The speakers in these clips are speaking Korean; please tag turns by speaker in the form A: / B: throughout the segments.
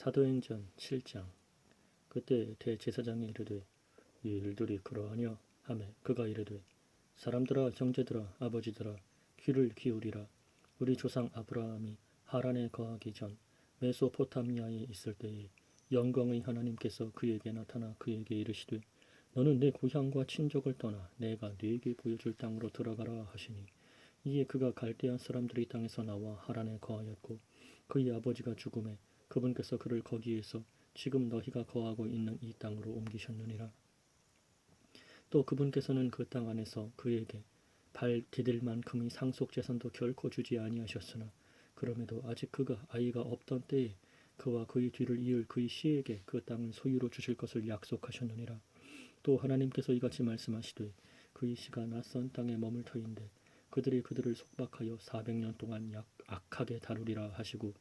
A: 사도행전 7장. 그때 대제사장이 이르되 이 일들이 그러하냐 하매 그가 이르되 사람들아 형제들아 아버지들아 귀를 기울이라. 우리 조상 아브라함이 하란에 거하기 전 메소포타미아에 있을 때에 영광의 하나님께서 그에게 나타나 그에게 이르시되 너는 내 고향과 친족을 떠나 내가 네게 보여줄 땅으로 들어가라 하시니 이에 그가 갈대아 사람들의 땅에서 나와 하란에 거하였고 그의 아버지가 죽음에 그분께서 그를 거기에서 지금 너희가 거하고 있는 이 땅으로 옮기셨느니라. 또 그분께서는 그 땅 안에서 그에게 발 디딜 만큼의 상속재산도 결코 주지 아니하셨으나 그럼에도 아직 그가 아이가 없던 때에 그와 그의 뒤를 이을 그의 씨에게 그 땅을 소유로 주실 것을 약속하셨느니라. 또 하나님께서 이같이 말씀하시되 그의 씨가 낯선 땅에 머물 터인데 그들이 그들을 속박하여 400년 동안 악하게 다루리라 하시고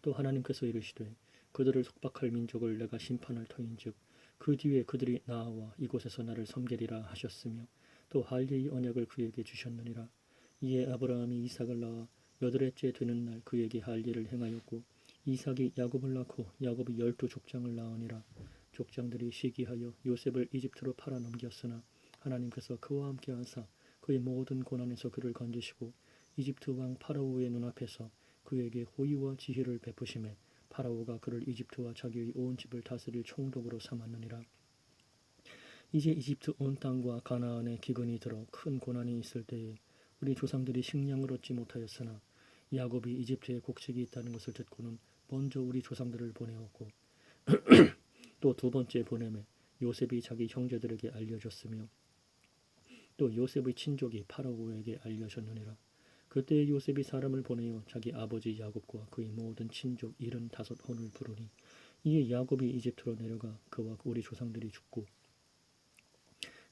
A: 또 하나님께서 이르시되 그들을 속박할 민족을 내가 심판할 터인즉 그 뒤에 그들이 나와 이곳에서 나를 섬기리라 하셨으며 또 할례의 언약을 그에게 주셨느니라. 이에 아브라함이 이삭을 낳아 8회째 되는 날 그에게 할례를 행하였고 이삭이 야곱을 낳고 야곱이 12족장을 낳으니라. 족장들이 시기하여 요셉을 이집트로 팔아넘겼으나 하나님께서 그와 함께 하사 그의 모든 고난에서 그를 건지시고 이집트 왕 파라오의 눈앞에서 그에게 호의와 지혜를 베푸시매 파라오가 그를 이집트와 자기의 온 집을 다스릴 총독으로 삼았느니라. 이제 이집트 온 땅과 가나안에 기근이 들어 큰 고난이 있을 때에 우리 조상들이 식량을 얻지 못하였으나 야곱이 이집트에 곡식이 있다는 것을 듣고는 먼저 우리 조상들을 보내었고 또 두 번째 보냄에 요셉이 자기 형제들에게 알려줬으며 또 요셉의 친족이 파라오에게 알려졌느니라. 그때 요셉이 사람을 보내어 자기 아버지 야곱과 그의 모든 친족 75혼을 부르니 이에 야곱이 이집트로 내려가 그와 우리 조상들이 죽고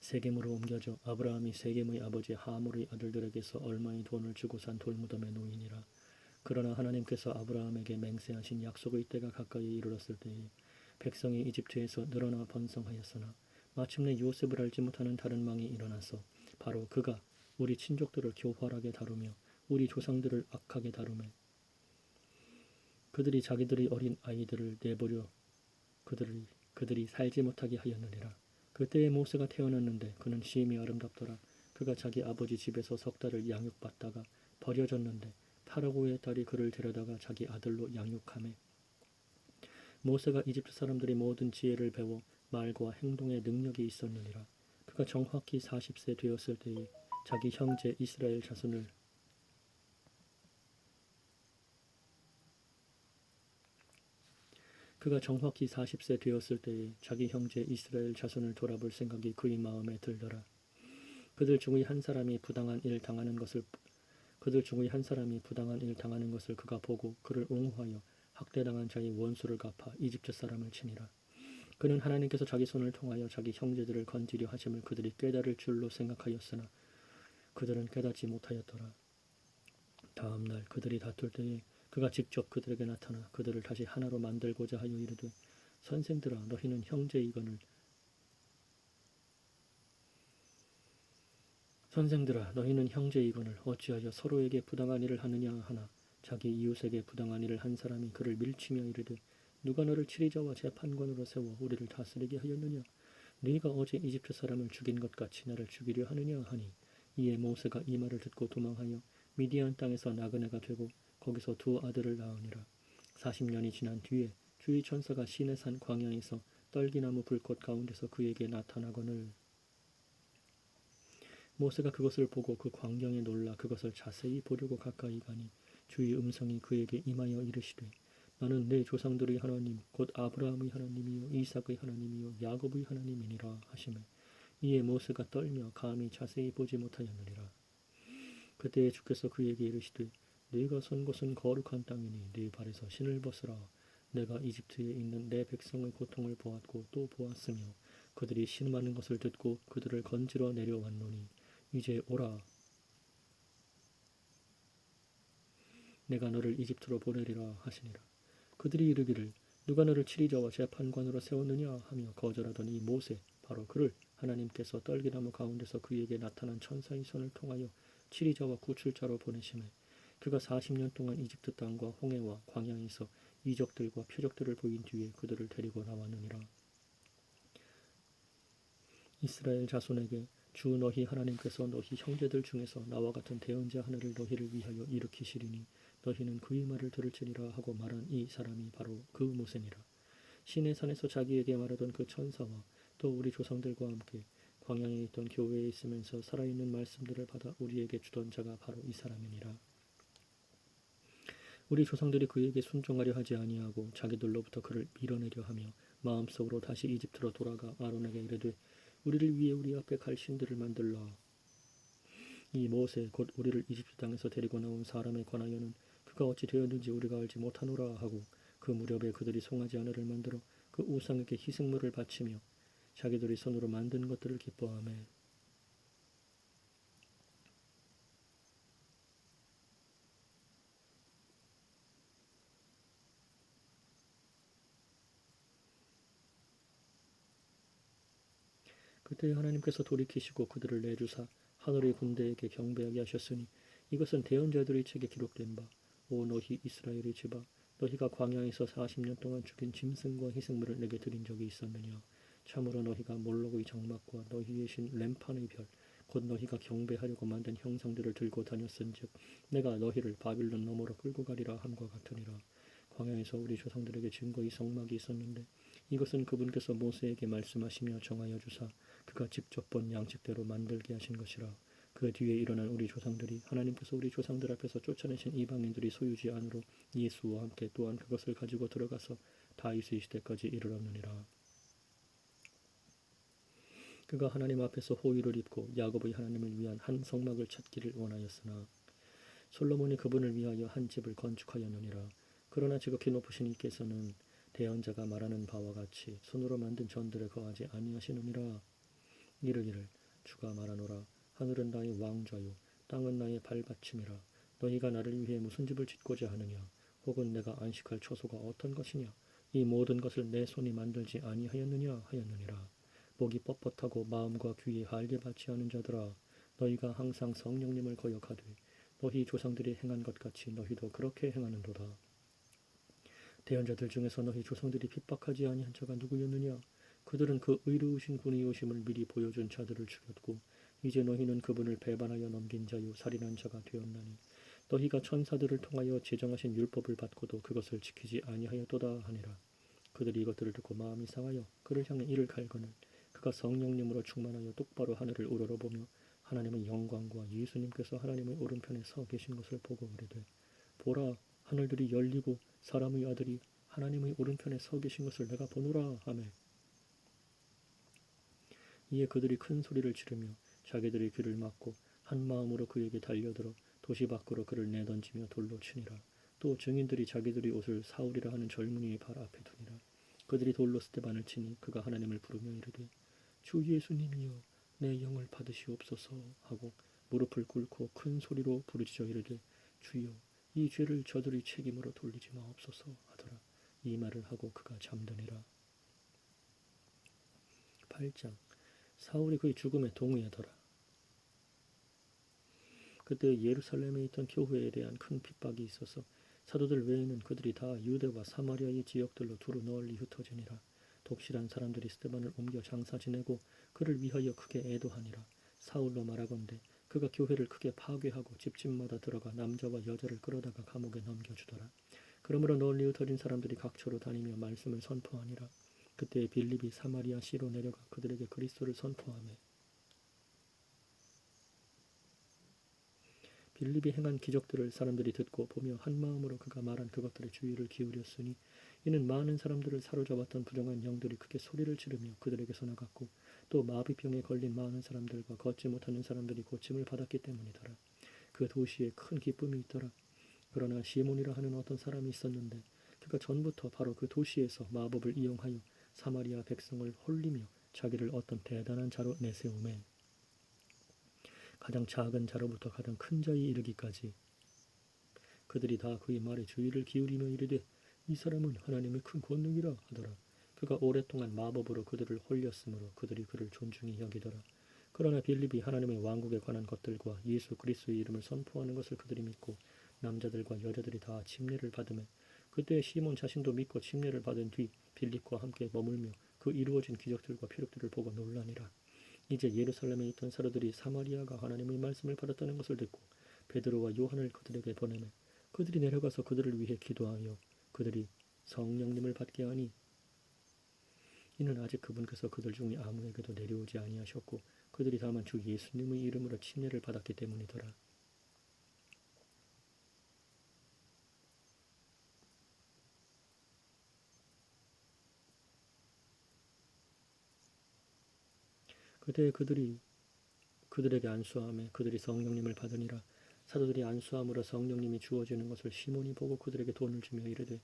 A: 세겜으로 옮겨져 아브라함이 세겜의 아버지 하몰의 아들들에게서 얼마의 돈을 주고 산 돌무덤에 놓이니라. 그러나 하나님께서 아브라함에게 맹세하신 약속의 때가 가까이 이르렀을 때에 백성이 이집트에서 늘어나 번성하였으나 마침내 요셉을 알지 못하는 다른 왕이 일어나서 바로 그가 우리 친족들을 교활하게 다루며 우리 조상들을 악하게 다루매 그들이 자기들의 어린 아이들을 내버려 그들이 살지 못하게 하였느니라. 그때에 모세가 태어났는데 그는 심히 아름답더라. 그가 자기 아버지 집에서 3달을 양육받다가 버려졌는데 파라오의 딸이 그를 데려다가 자기 아들로 양육하매 모세가 이집트 사람들이 모든 지혜를 배워 말과 행동에 능력이 있었느니라. 그가 정확히 40세 되었을 때에 자기 형제 이스라엘 자손을 돌아볼 생각이 그의 마음에 들더라. 그들 중의 한 사람이 부당한 일 당하는 것을 그가 보고 그를 옹호하여 학대당한 자의 원수를 갚아 이집트 사람을 치니라. 그는 하나님께서 자기 손을 통하여 자기 형제들을 건지려 하심을 그들이 깨달을 줄로 생각하였으나 그들은 깨닫지 못하였더라. 다음 날 그들이 다툴 때에 그가 직접 그들에게 나타나 그들을 다시 하나로 만들고자 하여 이르되 선생들아 너희는 형제이거늘 어찌하여 서로에게 부당한 일을 하느냐 하나 자기 이웃에게 부당한 일을 한 사람이 그를 밀치며 이르되 누가 너를 치리자와 재판관으로 세워 우리를 다스리게 하였느냐. 네가 어제 이집트 사람을 죽인 것 같이 나를 죽이려 하느냐 하니 이에 모세가 이 말을 듣고 도망하여 미디안 땅에서 나그네가 되고 거기서 2 아들을 낳으니라. 40년이 지난 뒤에 주의 천사가 시내산 광야에서 떨기나무 불꽃 가운데서 그에게 나타나거늘 모세가 그것을 보고 그 광경에 놀라 그것을 자세히 보려고 가까이 가니 주의 음성이 그에게 임하여 이르시되 나는 내 조상들의 하나님 곧 아브라함의 하나님이요 이삭의 하나님이요 야곱의 하나님이니라 하시매 이에 모세가 떨며 감히 자세히 보지 못하였느니라. 그때에 주께서 그에게 이르시되 네가 선 곳은 거룩한 땅이니 네 발에서 신을 벗으라. 내가 이집트에 있는 내 백성의 고통을 보았고 또 보았으며 그들이 신음하는 것을 듣고 그들을 건지러 내려왔노니 이제 오라. 내가 너를 이집트로 보내리라 하시니라. 그들이 이르기를 누가 너를 치리자와 재판관으로 세웠느냐 하며 거절하더니 모세 바로 그를 하나님께서 떨기나무 가운데서 그에게 나타난 천사의 손을 통하여 치리자와 구출자로 보내심에 그가 40년 동안 이집트 땅과 홍해와 광야에서 이적들과 표적들을 보인 뒤에 그들을 데리고 나왔느니라. 이스라엘 자손에게 주 너희 하나님께서 너희 형제들 중에서 나와 같은 대언자 하나를 너희를 위하여 일으키시리니 너희는 그의 말을 들을지니라 하고 말한 이 사람이 바로 그 모세니라. 시내 산에서 자기에게 말하던 그 천사와 또 우리 조상들과 함께 광야에 있던 교회에 있으면서 살아있는 말씀들을 받아 우리에게 주던 자가 바로 이 사람이니라. 우리 조상들이 그에게 순종하려 하지 아니하고 자기들로부터 그를 밀어내려 하며 마음속으로 다시 이집트로 돌아가 아론에게 이르되 우리를 위해 우리 앞에 갈 신들을 만들라. 이 모세 곧 우리를 이집트 땅에서 데리고 나온 사람에 관하여는 그가 어찌 되었는지 우리가 알지 못하노라 하고 그 무렵에 그들이 송아지 하나를 만들어 그 우상에게 희생물을 바치며 자기들이 손으로 만든 것들을 기뻐하며 그때 하나님께서 돌이키시고 그들을 내주사 하늘의 군대에게 경배하게 하셨으니 이것은 대언자들의 책에 기록된 바 오 너희 이스라엘의 집아 너희가 광야에서 40년 동안 죽인 짐승과 희생물을 내게 드린 적이 있었느냐. 참으로 너희가 몰록의 장막과 너희의 신 램판의 별 곧 너희가 경배하려고 만든 형상들을 들고 다녔은즉 내가 너희를 바빌론 너머로 끌고 가리라 함과 같으니라. 광야에서 우리 조상들에게 증거의 성막이 있었는데 이것은 그분께서 모세에게 말씀하시며 정하여 주사 그가 직접 본 양식대로 만들게 하신 것이라. 그 뒤에 일어난 우리 조상들이 하나님께서 우리 조상들 앞에서 쫓아내신 이방인들이 소유지 안으로 예수와 함께 또한 그것을 가지고 들어가서 다윗의 시대까지 이르렀느니라. 그가 하나님 앞에서 호의를 입고 야곱의 하나님을 위한 한 성막을 찾기를 원하였으나 솔로몬이 그분을 위하여 한 집을 건축하였느니라. 그러나 지극히 높으신 이께서는 대언자가 말하는 바와 같이 손으로 만든 전들에 거하지 아니하시느니라. 이르기를 주가 말하노라. 하늘은 나의 왕좌요 땅은 나의 발받침이라. 너희가 나를 위해 무슨 집을 짓고자 하느냐. 혹은 내가 안식할 처소가 어떤 것이냐. 이 모든 것을 내 손이 만들지 아니하였느냐 하였느니라. 목이 뻣뻣하고 마음과 귀에 할게 받지 않은 자들아 너희가 항상 성령님을 거역하되 너희 조상들이 행한 것 같이 너희도 그렇게 행하는도다. 대언자들 중에서 너희 조상들이 핍박하지 아니한 자가 누구였느냐. 그들은 그 의로우신 분의 오심을 미리 보여준 자들을 죽였고 이제 너희는 그분을 배반하여 넘긴 자요 살인한 자가 되었나니 너희가 천사들을 통하여 제정하신 율법을 받고도 그것을 지키지 아니하였도다 하니라. 그들이 이것들을 듣고 마음이 상하여 그를 향해 이를 갈거늘 그가 성령님으로 충만하여 똑바로 하늘을 우러러보며 하나님의 영광과 예수님께서 하나님의 오른편에 서 계신 것을 보고 그러되 보라 하늘들이 열리고 사람의 아들이 하나님의 오른편에 서 계신 것을 내가 보노라 하매 이에 그들이 큰 소리를 지르며 자기들의 귀를 막고 한 마음으로 그에게 달려들어 도시 밖으로 그를 내던지며 돌로 치니라. 또 증인들이 자기들의 옷을 사울이라 하는 젊은이의 발 앞에 두니라. 그들이 돌로 스데반을 치니 그가 하나님을 부르며 이르되 주 예수님이여 내 영을 받으시옵소서 하고 무릎을 꿇고 큰 소리로 부르짖어 이르되 주여 이 죄를 저들의 책임으로 돌리지 마옵소서 하더라. 이 말을 하고 그가 잠드니라. 8장 사울이 그의 죽음에 동의하더라. 그때 예루살렘에 있던 교회에 대한 큰 핍박이 있어서 사도들 외에는 그들이 다 유대와 사마리아의 지역들로 두루 널리 흩어지니라. 독실한 사람들이 스데반을 옮겨 장사 지내고 그를 위하여 크게 애도하니라. 사울로 말하건대 그가 교회를 크게 파괴하고 집집마다 들어가 남자와 여자를 끌어다가 감옥에 넘겨주더라. 그러므로 널리 흩어진 사람들이 각처로 다니며 말씀을 선포하니라. 그때 빌립이 사마리아 시로 내려가 그들에게 그리스도를 선포하며 빌립이 행한 기적들을 사람들이 듣고 보며 한 마음으로 그가 말한 그것들의 주의를 기울였으니 이는 많은 사람들을 사로잡았던 부정한 영들이 크게 소리를 지르며 그들에게서 나갔고 또 마비병에 걸린 많은 사람들과 걷지 못하는 사람들이 고침을 받았기 때문이더라. 그 도시에 큰 기쁨이 있더라. 그러나 시몬이라 하는 어떤 사람이 있었는데 그가 전부터 바로 그 도시에서 마법을 이용하여 사마리아 백성을 홀리며 자기를 어떤 대단한 자로 내세우매 가장 작은 자로부터 가장 큰 자에 이르기까지 그들이 다 그의 말에 주의를 기울이며 이르되 이 사람은 하나님의 큰 권능이라 하더라. 그가 오랫동안 마법으로 그들을 홀렸으므로 그들이 그를 존중히 여기더라. 그러나 빌립이 하나님의 왕국에 관한 것들과 예수 그리스도의 이름을 선포하는 것을 그들이 믿고 남자들과 여자들이 다 침례를 받으며 그때 시몬 자신도 믿고 침례를 받은 뒤 빌립과 함께 머물며 그 이루어진 기적들과 표적들을 보고 놀라니라. 이제 예루살렘에 있던 사도들이 사마리아가 하나님의 말씀을 받았다는 것을 듣고 베드로와 요한을 그들에게 보내매 그들이 내려가서 그들을 위해 기도하여 그들이 성령님을 받게 하니 이는 아직 그분께서 그들 중에 아무에게도 내려오지 아니하셨고 그들이 다만 주 예수님의 이름으로 침례를 받았기 때문이더라. 그때 그들이 그들에게 안수하며 그들이 성령님을 받으니라. 사도들이 안수함으로 성령님이 주어지는 것을 시몬이 보고 그들에게 돈을 주며 이르되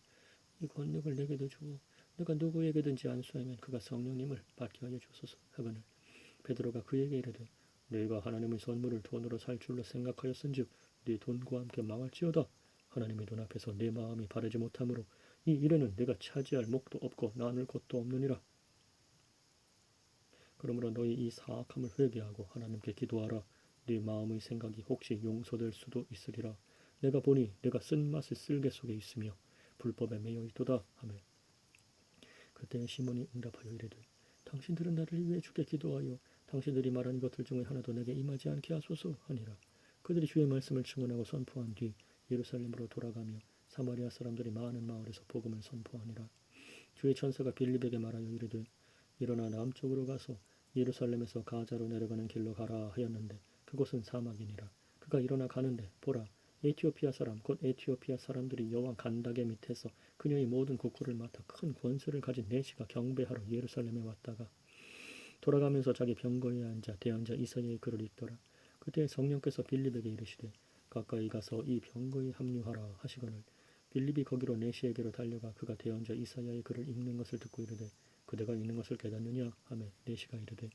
A: 이 권력을 내게도 주어 내가 누구에게든지 안수하면 그가 성령님을 받게 하여 주소서 하거늘 베드로가 그에게 이르되 네가 하나님의 선물을 돈으로 살 줄로 생각하였은즉 네 돈과 함께 망할지어다. 하나님의 눈앞에서 내 마음이 바르지 못하므로 이 일에는 내가 차지할 목도 없고 나눌 것도 없느니라. 그러므로 너희 이 사악함을 회개하고 하나님께 기도하라. 네 마음의 생각이 혹시 용서될 수도 있으리라. 내가 보니 내가 쓴맛의 쓸개 속에 있으며 불법에 매여 있도다 하며 그때 시몬이 응답하여 이르되 당신들은 나를 위해 주께 기도하여 당신들이 말한 것들 중에 하나도 내게 임하지 않게 하소서 하니라. 그들이 주의 말씀을 증언하고 선포한 뒤 예루살렘으로 돌아가며 사마리아 사람들이 많은 마을에서 복음을 선포하니라. 주의 천사가 빌립에게 말하여 이르되 일어나 남쪽으로 가서 예루살렘에서 가자로 내려가는 길로 가라 하였는데 그곳은 사막이니라. 그가 일어나 가는데 보라 에티오피아 사람 곧 에티오피아 사람들이 여왕 간다게 밑에서 그녀의 모든 국구를 맡아 큰 권세를 가진 내시가 경배하러 예루살렘에 왔다가 돌아가면서 자기 병거에 앉아 대언자 이사야의 글을 읽더라. 그때 성령께서 빌립에게 이르시되 가까이 가서 이 병거에 합류하라 하시거늘 빌립이 거기로 내시에게로 달려가 그가 대언자 이사야의 글을 읽는 것을 듣고 이르되 그대가 읽는 것을 깨닫느냐 하며 내시가 이르되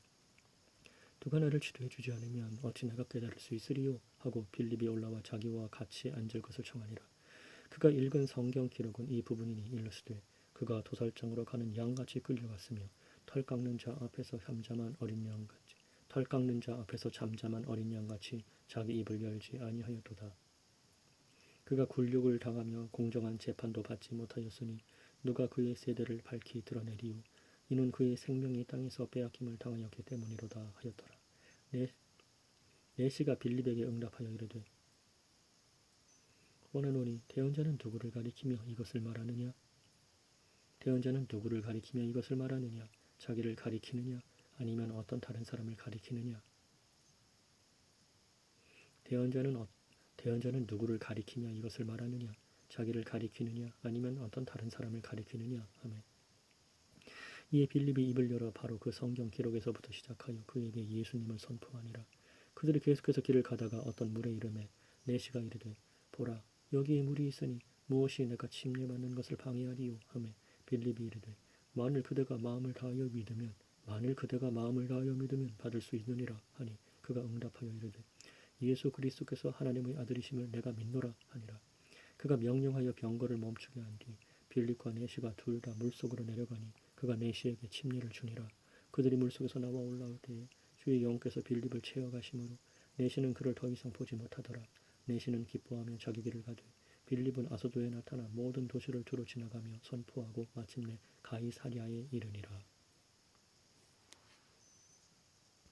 A: 누가 나를 지도해 주지 않으면 어찌 내가 깨달을 수 있으리요 하고 빌립이 올라와 자기와 같이 앉을 것을 청하니라. 그가 읽은 성경 기록은 이 부분이니 일러스되 그가 도살장으로 가는 양같이 끌려갔으며 털 깎는 자 앞에서 잠잠한 어린 양같이 털 깎는 자 앞에서 잠잠한 어린 양같이 자기 입을 열지 아니하였도다. 그가 굴욕을 당하며 공정한 재판도 받지 못하였으니 누가 그의 세대를 밝히 드러내리요. 이는 그의 생명이 땅에서 빼앗김을 당하였기 때문이로다 하였더라. 내시가 빌립에게 응답하여 이르되 원하노니 대언자는 누구를 가리키며 이것을 말하느냐? 대언자는 누구를 가리키며 이것을 말하느냐? 자기를 가리키느냐? 아니면 어떤 다른 사람을 가리키느냐? 대언자는 누구를 가리키며 이것을 말하느냐? 자기를 가리키느냐? 아니면 어떤 다른 사람을 가리키느냐? 하며 이에 빌립이 입을 열어 바로 그 성경 기록에서부터 시작하여 그에게 예수님을 선포하니라. 그들이 계속해서 길을 가다가 어떤 물에 이르매 내시가 이르되 보라 여기에 물이 있으니 무엇이 내가 침례받는 것을 방해하리요 하며 빌립이 이르되 만일 그대가 마음을 다하여 믿으면 받을 수 있느니라 하니 그가 응답하여 이르되 예수 그리스도께서 하나님의 아들이심을 내가 믿노라 하니라. 그가 명령하여 병거를 멈추게 한 뒤 빌립과 내시가 둘 다 물속으로 내려가니 그가 내시에게 침례를 주니라. 그들이 물속에서 나와 올라올 때에 주의 영께서 빌립을 채워 가심으로 내시는 그를 더 이상 보지 못하더라. 내시는 기뻐하며 자기 길을 가되 빌립은 아소도에 나타나 모든 도시를 두루 지나가며 선포하고 마침내 가이사랴에 이르니라.